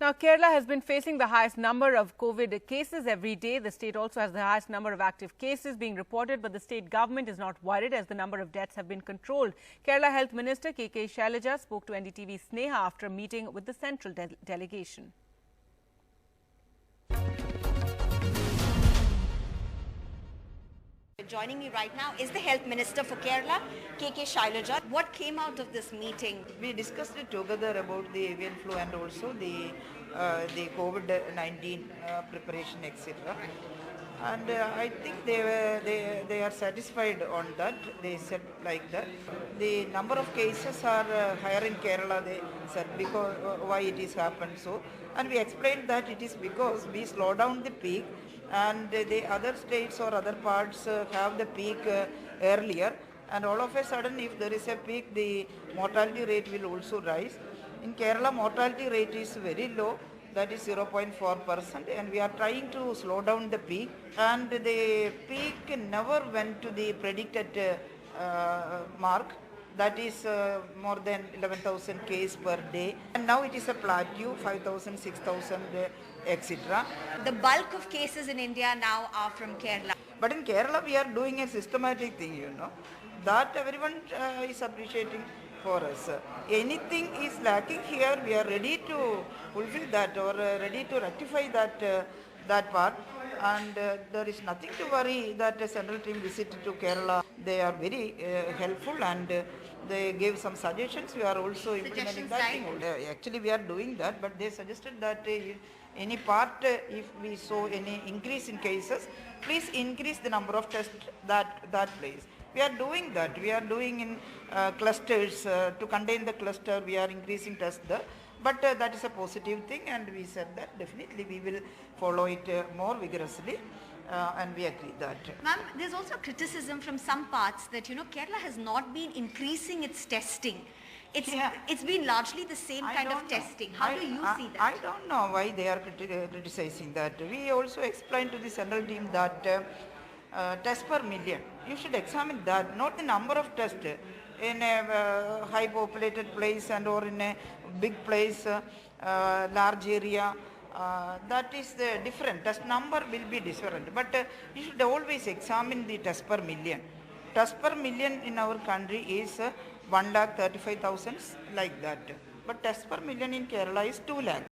Now, Kerala has been facing the highest number of COVID cases every day. The state also has the highest number of active cases being reported, but the state government is not worried as the number of deaths have been controlled. Kerala Health Minister K.K. Shailaja spoke to NDTV Sneha after a meeting with the central delegation. Joining me right now is the Health Minister for Kerala, K.K. Shailaja. What came out of this meeting? We discussed it together about the avian flu and also the COVID-19 preparation, etc. And I think they are satisfied on that. They said like that. The number of cases are higher in Kerala. They said because why it is happened so, and we explained that it is because we slow down the peak, and the other states or other parts have the peak earlier, and all of a sudden if there is a peak, the mortality rate will also rise. In Kerala, mortality rate is very low, that is 0.4%, and we are trying to slow down the peak, and the peak never went to the predicted mark, that is more than 11,000 cases per day, and now it is a plateau, 5,000, 6,000, etc. The bulk of cases in India now are from Kerala. But in Kerala we are doing a systematic thing, that everyone is appreciating for us. Anything is lacking here, we are ready to fulfill that or ready to rectify that part. And there is nothing to worry that the central team visited to Kerala. They are very helpful, and they gave some suggestions. We are also implementing that thing. Actually, we are doing that, but they suggested that any part, if we saw any increase in cases, please increase the number of tests that place. We are doing that. We are doing in clusters to contain the cluster. We are increasing tests there. But that is a positive thing, and we said that definitely we will follow it more vigorously, and we agree that. Ma'am, there's also criticism from some parts that, Kerala has not been increasing its testing. It's been largely the same kind of testing. How do you see that? I don't know why they are criticizing that. We also explained to the central team that tests per million, you should examine that, not the number of tests. In a high populated place and or in a big place, large area, that is different. Test number will be different. But you should always examine the test per million. Test per million in our country is 1,35,000 like that. But test per million in Kerala is 2 lakh.